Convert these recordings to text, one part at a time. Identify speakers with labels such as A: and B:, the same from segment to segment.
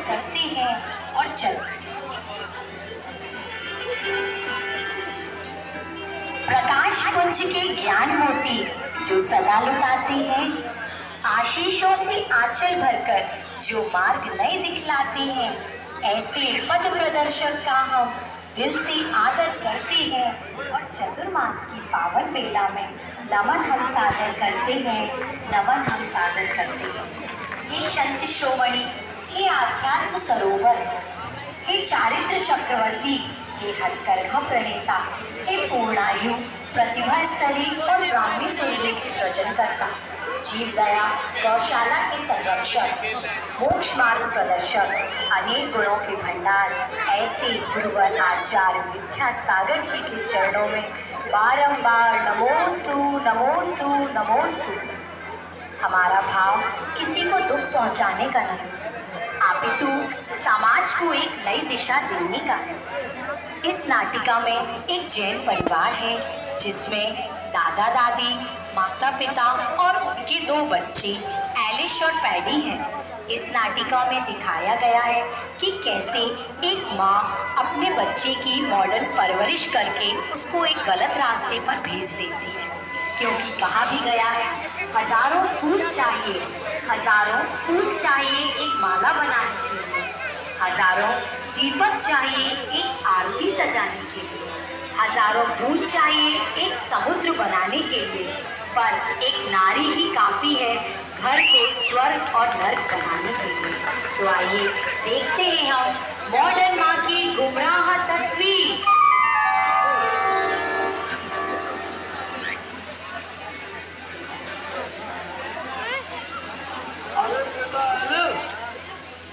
A: करते हैं और चलते हैं। प्रकाश पुंज के ज्ञान मोती जो सदा लुटाते हैं, आशीषों से आंचल भरकर जो मार्ग नए दिखलाते हैं, ऐसे पथ प्रदर्शक का हम दिल से आदर करते हैं और चतुर्मास की पावन बेला में नमन हम सादर करते हैं, नमन हम सादर करते हैं। ये संत शिरोमणि, ये आध्यात्म सरोवर, हे चारित्र चक्रवर्ती, हे हथकरघा प्रणेता, हे पूर्णायु प्रतिभास्थली और ब्राह्मी सूर्य के सृजन करता, जीव दया गौशाला के संरक्षक, मोक्ष मार्ग प्रदर्शक, अनेक गुणों के भंडार, ऐसे गुरुवर आचार्य विद्यासागर जी के चरणों में बारंबार नमोस्तु नमोस्तु नमोस्तु। हमारा भाव किसी को दुख पहुंचाने का नहीं, अपितु समाज को एक नई दिशा देने का है। इस नाटिका में एक जैन परिवार है जिसमें दादा दादी, माता पिता और उनके 2 बच्चे एलिश और पैडी हैं। इस नाटिका में दिखाया गया है कि कैसे एक माँ अपने बच्चे की मॉडर्न परवरिश करके उसको एक गलत रास्ते पर भेज देती है, क्योंकि कहा भी गया है हजारों फूल चाहिए, हजारों फूल चाहिए एक माला बनाने के लिए, हजारों दीपक चाहिए एक आरती सजाने के लिए, हजारों बूंद चाहिए एक समुद्र बनाने के लिए, पर एक नारी ही काफी है घर को स्वर्ग और नर्क बनाने के लिए। तो आइए देखते हैं हम मॉडर्न माँ की गुमराह तस्वीर।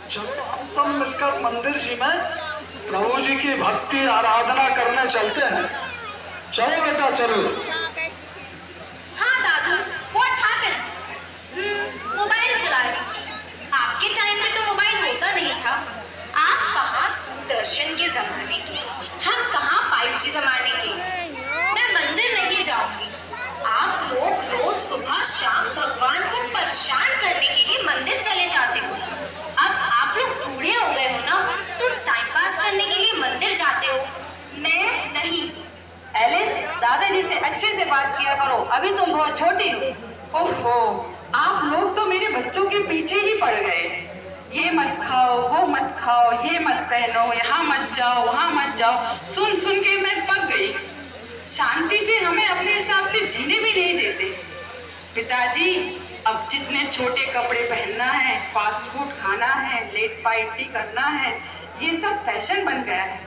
B: चलो हम सब मिलकर मंदिर जी में प्रभु जी की भक्ति आराधना करने चलते हैं। चलो बेटा चलो।
A: हाँ दादू, what happened? मोबाइल चला रही थी। आपके टाइम पे तो मोबाइल होता नहीं था। आप कहाँ दूरदर्शन के जमाने के, हम कहाँ 5G जमाने के। मैं मंदिर नहीं जाऊंगी। आप लोग रोज सुबह शाम भगवान को परेशान करने के लिए मंदिर चले जाते हो। अब आप लोग बूढ़े हो गए हो ना, तो टाइम पास करने के लिए मंदिर जाते हो, मैं नहीं।
C: एलिस, दादाजी से अच्छे से बात किया करो, अभी तुम बहुत छोटी हो। ओहो, आप लोग तो मेरे बच्चों के पीछे ही पड़ गए। ये मत खाओ, वो मत खाओ, ये मत पहनो, यहाँ मत जाओ, वहाँ मत जाओ, सुन सुन के मैं पक गई। शांति से हमें अपने हिसाब से जीने भी नहीं देते। पिताजी, अब जितने छोटे कपड़े पहनना है, फास्ट फूड खाना है, लेट पार्टी करना है, ये सब फैशन बन गया है।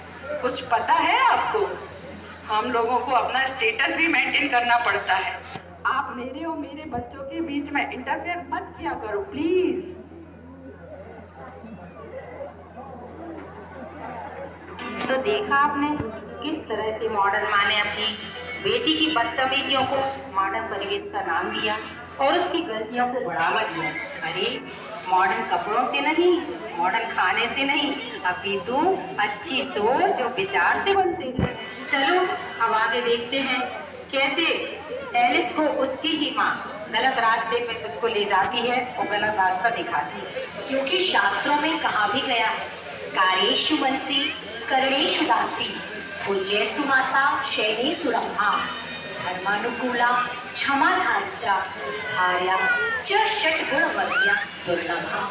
C: कुछ पता है आपको? हम लोगों को अपना स्टेटस भी मेंटेन करना पड़ता है। आप मेरे और मेरे बच्चों के बीच में इंटरफेयर मत किया करो प्लीज।
A: तो देखा आपने किस तरह से मॉडर्न माँ ने अपनी बेटी की बदतमीजियों को मॉडर्न परिवेश का नाम दिया और उसकी गलतियों को बढ़ावा दिया। अरे मॉडर्न कपड़ों से नहीं, मॉडर्न खाने से नहीं, अपितु अच्छी सोच और विचार से बनते हैं। चलो अब आगे देखते हैं कैसे एलिस को उसकी ही माँ गलत रास्ते पे उसको ले जाती है और गलत रास्ता दिखाती है, क्योंकि शास्त्रों में कहा भी गया है कार्येषु मंत्री करणेषु दासी, पूज्येषु माता शयनेषु रंभा, धर्मानुकूला क्षमा धारित्रा, भार्या च षट्गुणवत्या दुर्लभा।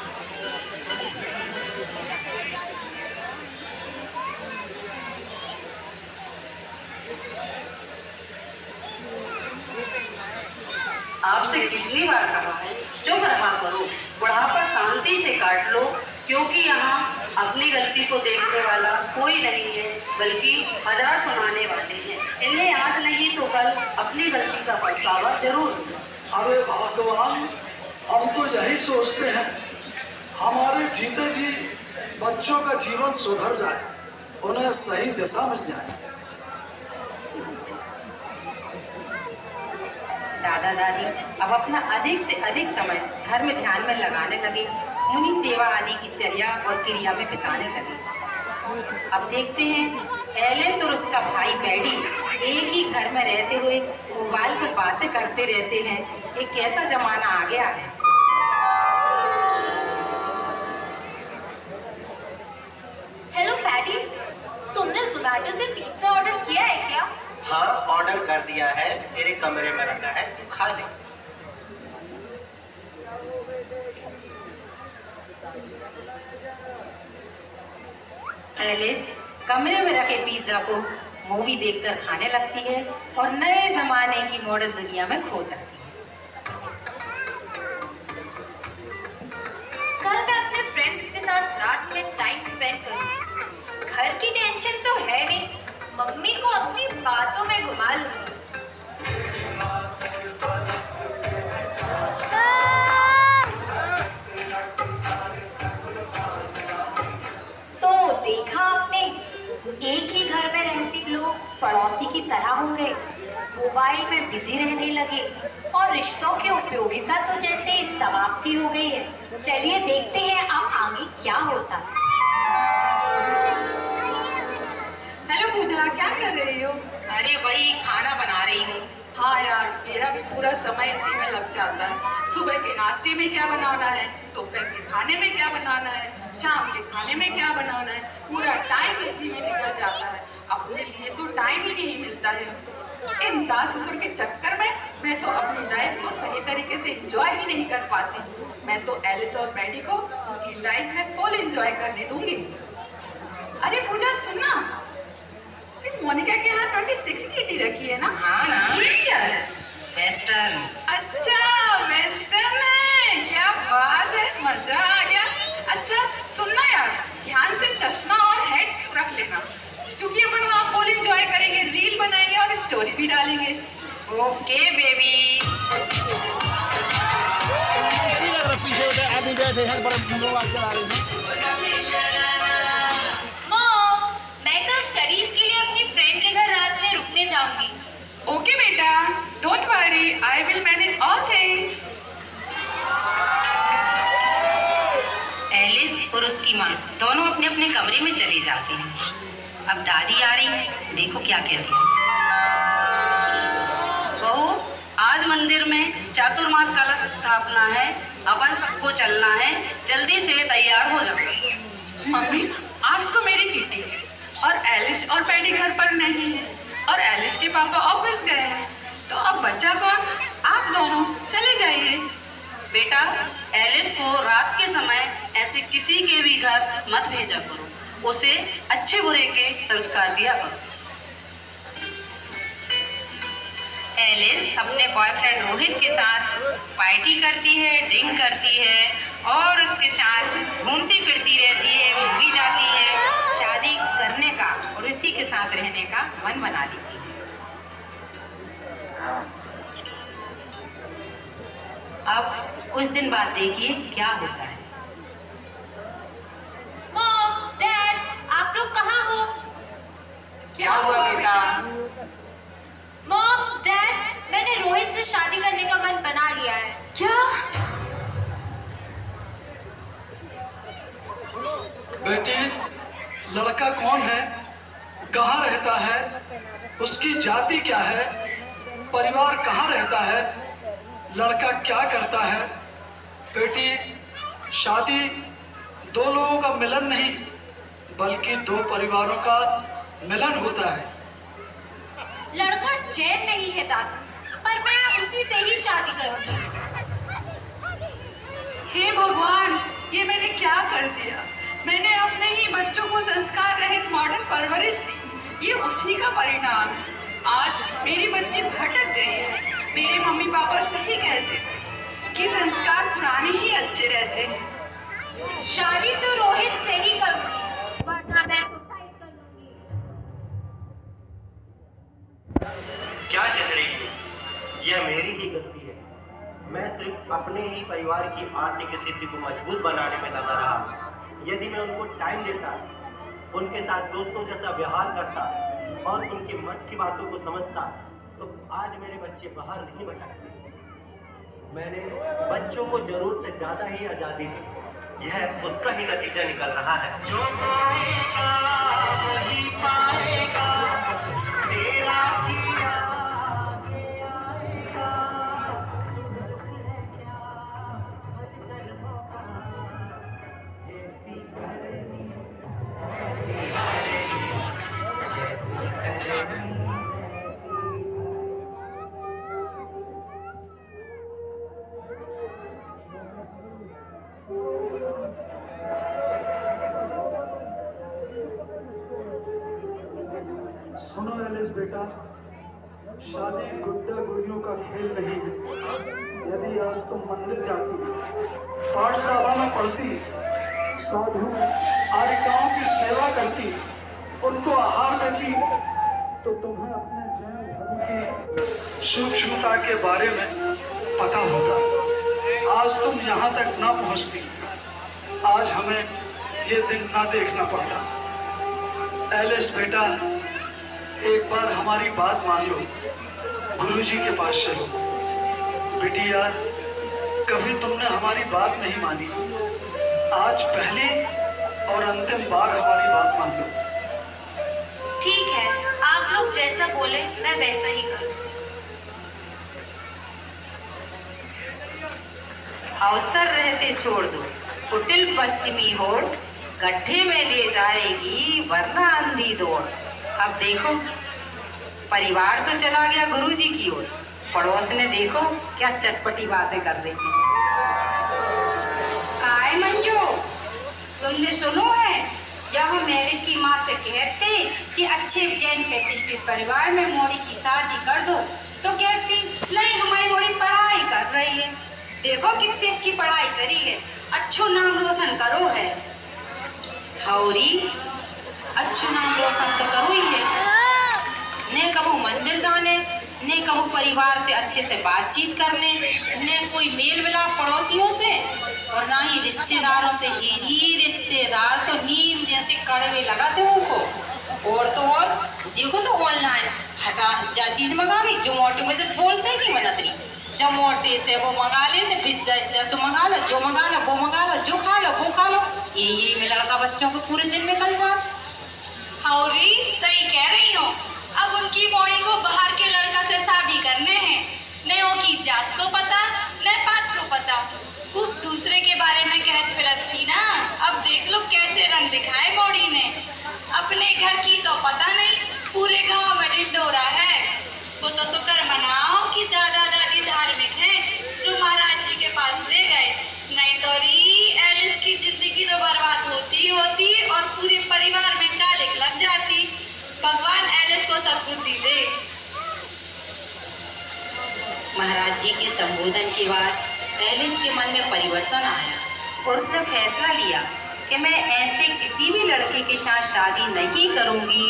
C: आपसे कितनी बार कहा है चुप रहा करो, बुढ़ापा शांति से काट लो, क्योंकि यहाँ अपनी गलती को देखने वाला कोई नहीं है, बल्कि हजार सुनाने वाले हैं। इन्हें आज नहीं तो कल अपनी गलती का पछतावा जरूर होगा।
B: अरे भगवान, हम तो यही सोचते हैं हमारे जीते जी बच्चों का जीवन सुधर जाए, उन्हें सही दिशा मिल जाए।
C: दादा दादी अब अपना अधिक से अधिक समय धर्म ध्यान में लगाने लगे, मुनि सेवा आदि की चर्या और क्रिया में बिताने लगे। अब देखते हैं एलिस और उसका भाई पैडी एक ही घर में रहते हुए मोबाइल पर बातें करते रहते हैं। ये कैसा जमाना आ गया है।
D: तो सिर्फ पिज्जा ऑर्डर किया है क्या?
E: हाँ, ऑर्डर कर दिया है, तेरे कमरे में रखा है, तू खा ले।
A: एलिस कमरे में रखे पिज्जा को मूवी देखकर खाने लगती है और नए जमाने की मॉडर्न दुनिया में खो जाती है।
D: कल मैं अपने फ्रेंड्स के साथ रात में टाइम स्पेंड करूँ। घर की टेंशन तो है नहीं, मम्मी को अपनी बातों में घुमा लूंगी।
A: तो देखा आपने, एक ही घर में रहते लोग पड़ोसी की तरह हो गए, मोबाइल में बिजी रहने लगे और रिश्तों की उपयोगिता तो जैसे समाप्ति हो गई है। चलिए देखते हैं अब आगे क्या होता है।
C: हेलो पूजा, क्या कर रही हो?
A: अरे वही खाना बना रही हूँ।
C: हाँ यार, मेरा भी पूरा समय इसी में लग जाता है। सुबह के नाश्ते में क्या बनाना है, दोपहर के खाने में क्या बनाना है, शाम के खाने में क्या बनाना है, पूरा टाइम इसी में निकल जाता है। अपने लिए तो टाइम ही नहीं मिलता है। इन सास ससुर के चक्कर में मैं तो अपनी लाइफ को सही तरीके से एंजॉय ही नहीं कर पाती। मैं तो एलिस और मैडी को उनकी लाइफ में फुल एंजॉय करने दूंगी। अरे पूजा सुनना, मोनिका के यहाँ 26 की टी रखी है ना?
A: हाँ ना।
C: ये क्या है?
A: वेस्टर्न।
C: अच्छा, वेस्टर्न है, क्या बात है, मजा आ गया। अच्छा सुनना यार, ध्यान से चश्मा और हेड रख लेना, क्योंकि अपन वहाँ फुल एंजॉय करेंगे, रील बनाएंगे और स्टोरी भी डालेंगे।
A: Okay baby.
F: आदमी बैठे हैं, बड़ा मोबाइल चला रहे हैं।
D: मॉम, मैं कल स्टडीज के लिए अपनी फ्रेंड के घर रात में रुकने जाऊंगी।
C: ओके बेटा, don't worry, I will manage all things.
A: Alice और उसकी माँ दोनों अपने अपने कमरे में चली जाती हैं। अब दादी आ रही है, देखो क्या कहती है। बहू, आज मंदिर में चातुर्मास कलश स्थापना है, अपन सबको चलना है, जल्दी से तैयार हो जाओ।
C: मम्मी, आज तो मेरी किटी है और एलिस और पैडी घर पर नहीं है और एलिस के पापा ऑफिस गए हैं, तो अब बच्चा कौन? आप दोनों चले जाइए।
A: बेटा, एलिस को रात के समय ऐसे किसी के भी घर मत भेजा करो, उसे अच्छे बुरे के संस्कार दिया करो। एलिस अपने बॉयफ्रेंड रोहित के साथ पार्टी करती है, ड्रिंक करती है और उसके साथ घूमती फिरती रहती है, मूवी जाती है, शादी करने का और उसी के साथ रहने का मन बना लेती है। अब कुछ दिन बाद देखिए क्या होता है।
D: मॉम, डैड, आप लोग कहाँ हो?
A: क्या हुआ बेटा?
D: मॉम, डैड, मैंने रोहित से शादी करने का मन बना लिया है।
C: क्या?
B: बेटी, लड़का कौन है, कहाँ रहता है, उसकी जाति क्या है, परिवार कहाँ रहता है, लड़का क्या करता है? बेटी, शादी दो लोगों का मिलन नहीं बल्कि दो परिवारों का मिलन होता है।
D: लड़का जैन नहीं है दादा, पर मैं उसी से ही शादी करूंगी।
C: हे भगवान, ये मैंने क्या कर दिया? मैंने अपने ही बच्चों को संस्कार रहित मॉडर्न परवरिश दी, ये उसी का परिणाम है। आज मेरी बच्ची भटक गई है। मेरे मम्मी पापा सही कहते थे कि संस्कार पुराने ही अच्छे रहते हैं।
D: शादी तो रोहित से ही करूंगी, वरना मैं सुसाइड कर लूंगी।
E: क्या कह रही हो? यह मेरी ही गलती है। मैं सिर्फ अपने ही परिवार की आर्थिक स्थिति को मजबूत बनाने में लगा रहा। यदि मैं उनको टाइम देता, उनके साथ दोस्तों जैसा व्यवहार करता और उनके मन की बातों को समझता, तो आज मेरे बच्चे बाहर नहीं भटकते। मैंने बच्चों को जरूरत से ज्यादा ही आज़ादी दी। यह उसका ही नतीजा निकल रहा है। जो पाएगा वही पाएगा, तेरा किया आगे आएगा। जैसी करनी
B: सुनो एलिस बेटा, शादी गुड्डा गुड़ियों का खेल नहीं है। यदि आज तुम मंदिर जाती, पाठशाला में पढ़ती, साधु आर्यिकाओं की सेवा करती, उनको आहार देती, तो तुम्हें अपने जैन धर्म की सूक्ष्मता के बारे में पता होता। आज तुम यहाँ तक न पहुँचती, आज हमें ये दिन न देखना पड़ता। एलिस बेटा, एक बार हमारी बात मान लो, गुरुजी के पास चलो। बिटिया, कभी तुमने हमारी बात नहीं मानी, आज पहली और अंतिम बार हमारी बात मान लो।
D: ठीक है, आप लोग जैसा बोले मैं वैसा ही करूँ।
C: अवसर रहते छोड़ दो, कुटिल पश्चिमी होड़ गड्ढे में ले जाएगी वरना अंधी दौड़। अब देखो, परिवार तो चला गया गुरुजी की ओर, पड़ोस ने देखो क्या चटपटी बातें कर रही है। काय मंजू, तुमने सुनो है, जब हम एलिस की माँ से कहते कि अच्छे जैन प्रतिष्ठित परिवार में मोड़ी की शादी कर दो, तो कहती नहीं, हमारी मोड़ी पढ़ाई कर रही है। देखो कितनी अच्छी पढ़ाई करी है, अच्छो नाम रोशन करो है। हौरी, अच्छो नाम रोशन तो करो ही है, ने कबू मंदिर जाने, ने कबू परिवार से अच्छे से बातचीत करने, ने कोई मेल मिलाप पड़ोसियों से, और ना ही रिश्तेदारों से। यही रिश्तेदार तो नीम जैसे कड़वे लगाते उनको। और तो और देखो तो ऑनलाइन हटा जा चीज मंगा ली, जोमेटो में से बोलते ही नहीं बनतरी, जोमेटो से वो मंगा लेते, पिज्जा जैसे मंगा लो, जो मंगा लो वो मंगा लो, जो खा लो वो खा लो। ये में लड़का बच्चों को पूरे दिन निकल जाते।
D: हौरी, सही कह रही हो। अब उनकी मोड़ी को बाहर के लड़का से शादी करने हैं, न उनकी जात को पता न पात को पता, खूब दूसरे के बारे में कहत फिरत थी ना। अब देख लो कैसे रंग दिखाए मोड़ी ने। अपने घर की तो पता नहीं, पूरे गांव में ढिंढोरा है। वो तो शुक्र मनाओ कि दादा दादी धार्मिक हैं, जो महाराज जी के पास ले गए, नहीं तो एलिस की जिंदगी तो बर्बाद होती और पूरे परिवार में कालिक लग जाती। भगवान एलिस को सद्बुद्धि दे।
C: महाराज जी के संबोधन के बाद एलिस के मन में परिवर्तन आया और उसने फैसला लिया कि मैं ऐसे किसी भी लड़के के साथ शादी नहीं करूंगी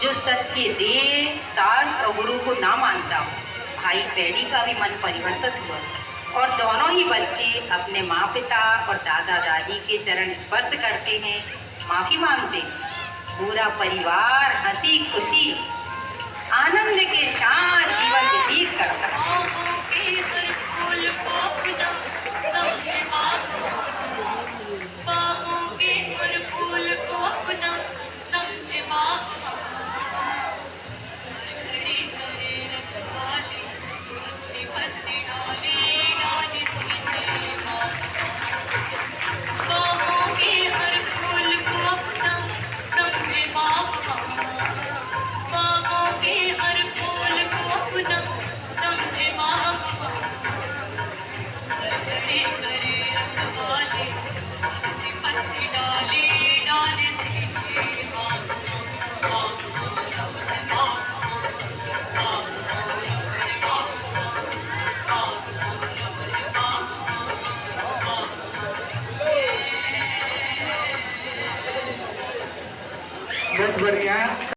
C: जो सच्चे देव, शास्त्र और गुरु को ना मानता हो। भाई पैडी का भी मन परिवर्तित हुआ और दोनों ही बच्चे अपने माँ पिता और दादा दादी के चरण स्पर्श करते हैं, माफी मांगते हैं। पूरा परिवार हंसी खुशी आनंद के साथ जीवन व्यतीत करता है।
G: बहुत बढ़िया।